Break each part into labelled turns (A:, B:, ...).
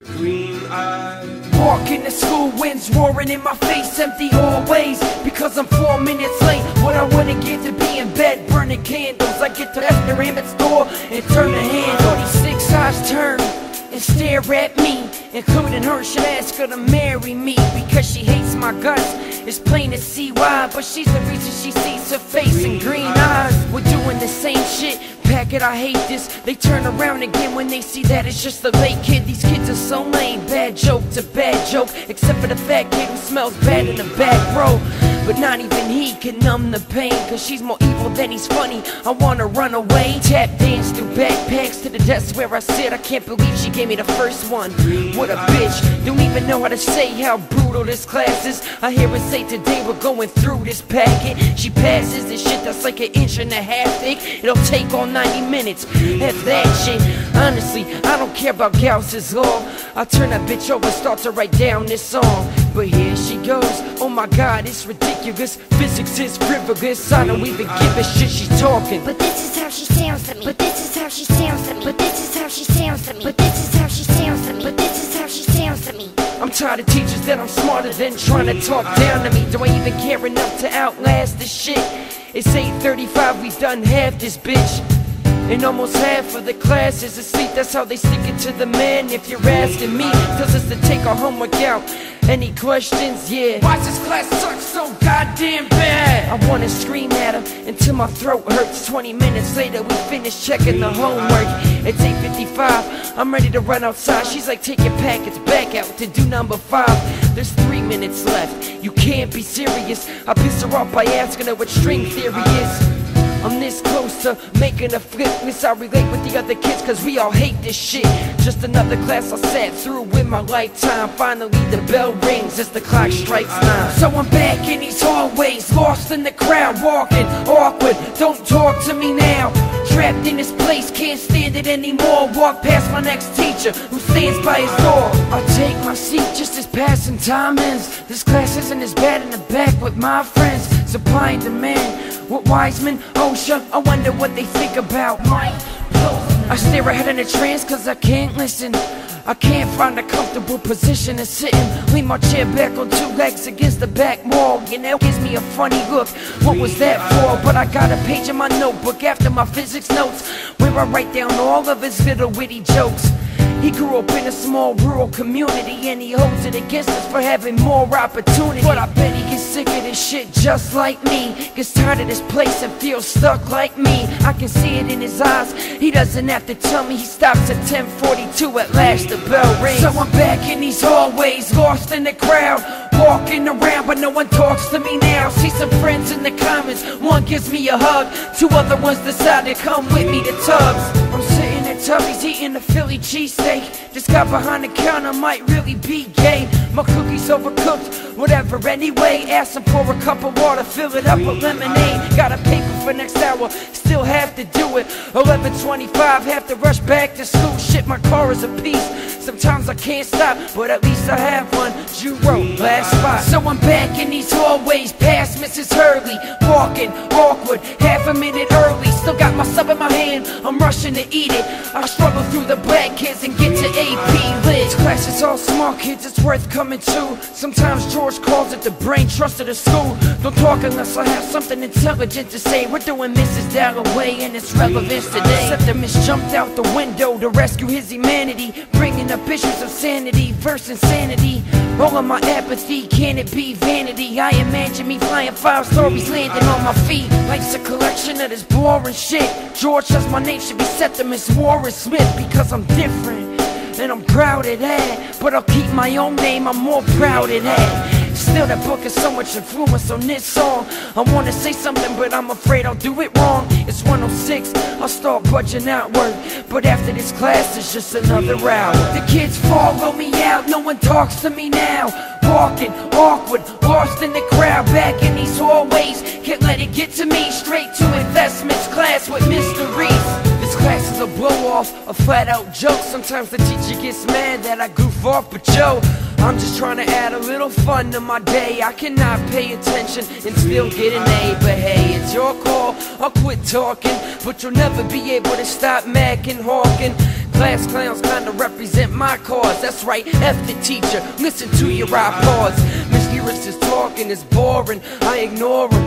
A: Green eyes.
B: Walking to school, winds roaring in my face, empty hallways because I'm 4 minutes late. What I wouldn't give to be in bed, burning candles. I get to the Emmett's door and turn the handle. 46 eyes turn and stare at me, including her. Should ask her to marry me because she hates my guts. It's plain to see why, but she's the reason she sees her face and green eyes. We're doing the same shit. Pack it, I hate this. They turn around again when they see that it's just a late kid. These kids are so lame. Bad joke to bad joke, except for the fat kid who smells bad in the back row. But not even he can numb the pain, cause she's more evil than he's funny. I wanna run away. Tap dance through backpacks to the desk where I sit. I can't believe she gave me the first one. What a bitch. Don't even know how to say how brutal this class is. I hear her say today we're going through this packet. She passes this shit that's like 1.5 inches thick. It'll take all 90 minutes. F that shit. Honestly, I don't care about Gauss's law. I turn that bitch over, start to write down this song. But here she goes. Oh my god, it's ridiculous. Physics is frivolous. I don't even give a shit, she's talking.
C: But this is how she sounds to me. But this is how she sounds to me. But this is how she sounds to me. But this is how she sounds to me. But this is how she sounds to me.
B: I'm tired of teachers that I'm smarter than trying to talk down to me. Do I even care enough to outlast this shit? It's 8:35, we've done half this bitch. And almost half of the class is asleep. That's how they stick it to the man. If you're asking me, tells us to take our homework out. Any questions? Yeah. Why's this class suck so goddamn bad? I wanna scream at her until my throat hurts. 20 minutes later, we finish checking the homework. It's 8:55, I'm ready to run outside. She's like, take your packets back out to do number 5. There's 3 minutes left, you can't be serious. I piss her off by asking her what string theory is. I'm this close to making a flip. Miss, I relate with the other kids cause we all hate this shit. Just another class I sat through in my lifetime. Finally the bell rings as the clock strikes 9. So I'm back in these hallways, lost in the crowd, walking awkward. Don't talk to me now. Trapped in this place, can't stand it anymore. Walk past my next teacher who stands by his door. I take my seat just as passing time ends. This class isn't as bad in the back with my friends. Supply and demand with Wiseman, OSHA, I wonder what they think about Mike Posner. I stare ahead in a trance cause I can't listen. I can't find a comfortable position to sit in. Lean my chair back on 2 legs against the back wall. You know, gives me a funny look. What was that for? But I got a page in my notebook after my physics notes, where I write down all of his little witty jokes. He grew up in a small rural community and he holds it against us for having more opportunity. But I bet he gets sick of this shit just like me. Gets tired of this place and feels stuck like me. I can see it in his eyes, he doesn't have to tell me. He stops at 10:42, at last the bell rings. So I'm back in these hallways, lost in the crowd, walking around but no one talks to me now. See some friends in the comments, one gives me a hug, 2 other ones decide to come with me to Tubbs. I'm sitting at Tubby's eating a Philly cheesesteak. This guy behind the counter might really be gay. My cookies overcooked, whatever anyway. Ask him for a cup of water, fill it up with lemonade. Got a paper for next hour, still have to do it. 11:25, have to rush back to school. Shit, my car is a piece, sometimes I can't stop, but at least I have one. Drew wrote, last spot. So I'm back in these hallways, past Mrs. Hurley, walking awkward, half a minute early. Still got my sub in my hand, I'm rushing to eat it. I struggle through the black kids and get to AP lit. This class is all smart kids, it's worth coming to. Sometimes George calls it the brain trust of the school. Don't talk unless I have something intelligent to say. We're doing Mrs. Dalloway and its relevance today. Septimus jumped out the window to rescue his humanity, bringing up issues of sanity versus insanity. All of my apathy, can it be vanity? I imagine me flying 5 stories, landing on my feet. Life's a collection of this boring shit. George says my name should be Septimus Warren Smith because I'm different, and I'm proud of that. But I'll keep my own name, I'm more proud of that. Still, that book has so much influence on this song. I wanna say something, but I'm afraid I'll do it wrong. It's 1:06, I'll start budging outward, but after this class, it's just another hour. The kids follow me out, no one talks to me now. Walking awkward, lost in the crowd, back in these hallways. Can't let it get to me, straight to investments class with Mr. Reese. This class is a blow-off, a flat-out joke. Sometimes the teacher gets mad that I goof off, but yo, I'm just trying to add a little fun to my day. I cannot pay attention and still get an A. But hey, it's your call, I'll quit talking, but you'll never be able to stop macking, hawking. Class clowns kinda represent my cause. That's right, F the teacher, listen to your iPods. Miss Lyricist is talking, it's boring, I ignore him.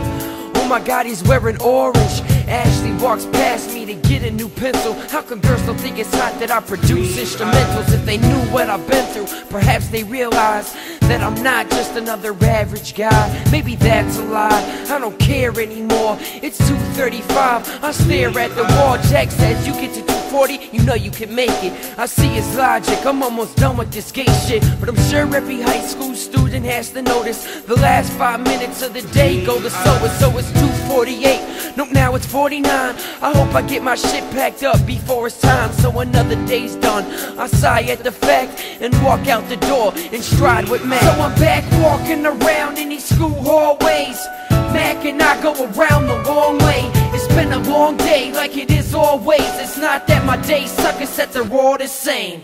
B: Oh my god, he's wearing orange. Ashley walks past me to get a new pencil. How come girls don't think it's hot that I produce instrumentals? If they knew what I've been through, perhaps they realize that I'm not just another average guy. Maybe that's a lie, I don't care anymore. It's 2:35, I stare at the wall. Jack says you get to 2:40, you know you can make it. I see his logic, I'm almost done with this gay shit. But I'm sure every high school student has to notice the last 5 minutes of the day go to so it's 2:48. Nope, now it's 49. I hope I get my shit packed up before it's time, so another day's done. I sigh at the fact and walk out the door and stride with Mac. So I'm back walking around in these school hallways. Mac and I go around the long way. It's been a long day like it is always. It's not that my days suck, it's that they're all the same.